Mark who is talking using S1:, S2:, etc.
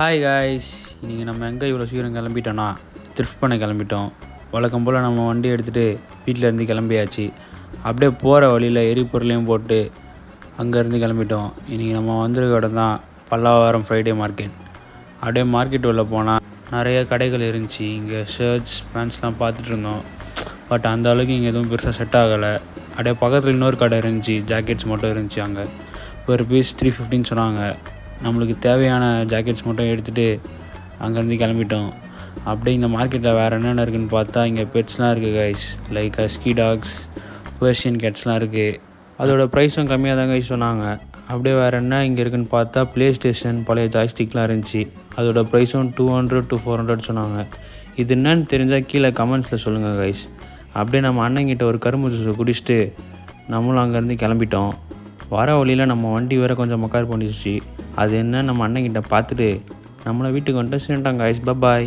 S1: Hi guys, இன்றைக்கி நம்ம எங்கே இவ்வளோ சீக்கிரம் கிளம்பிட்டோன்னா த்ரிஃப்ட் பண்ண கிளம்பிட்டோம். வழக்கம் போல் நம்ம வண்டி எடுத்துகிட்டு வீட்டிலேருந்து கிளம்பியாச்சு. அப்படியே போகிற வழியில் எரிபொருளையும் போட்டு அங்கேருந்து கிளம்பிட்டோம். இன்றைக்கி நம்ம வந்திருக்க இடம் தான் பல்லாவரம் ஃப்ரைடே மார்க்கெட். அப்படியே மார்க்கெட் உள்ள போனால் நிறைய கடைகள் இருந்துச்சு. இங்கே ஷர்ட்ஸ் பேண்ட்ஸ்லாம் பார்த்துட்டு இருந்தோம். பட் அந்த அளவுக்கு இங்கே எதுவும் பெருசாக செட் ஆகலை. அப்படியே பக்கத்தில் இன்னொரு கடை இருந்துச்சு, ஜாக்கெட்ஸ் மட்டும் இருந்துச்சு. அங்கே ஒரு பீஸ் 350 சொன்னாங்க. நம்மளுக்கு தேவையான ஜாக்கெட்ஸ் மட்டும் எடுத்துகிட்டு அங்கேருந்து கிளம்பிட்டோம். அப்படியே இந்த மார்க்கெட்டில் வேறு என்னென்ன இருக்குதுன்னு பார்த்தா இங்கே பெட்ஸ்லாம் இருக்குது guys. Like husky dogs, Persian கேட்ஸ்லாம் இருக்குது. அதோட ப்ரைஸும் கம்மியாக தான் கைஸ் சொன்னாங்க. அப்படியே வேறு என்ன இங்கே இருக்குதுன்னு பார்த்தா ப்ளே ஸ்டேஷன் பழைய ஜாய்ஸ்டிக்லாம் இருந்துச்சு. அதோட ப்ரைஸும் 200 to 400 சொன்னாங்க. இது என்னன்னு தெரிஞ்சால் கீழே கமெண்ட்ஸில் சொல்லுங்கள் கைஸ். அப்படியே நம்ம அண்ணங்கிட்ட ஒரு கரும்பு ஜூஸை குடிச்சிட்டு நம்மளும் அங்கேருந்து கிளம்பிட்டோம். வர வழியில் நம்ம வண்டி வேறு கொஞ்சம் மக்கார் பண்ணிடுச்சு. அது என்ன நம்ம அண்ணங்கிட்ட பார்த்துட்டு நம்மளை வீட்டுக்கு வந்துட்டு சேர்ந்துட்டாங்க கைஸ். பாய்.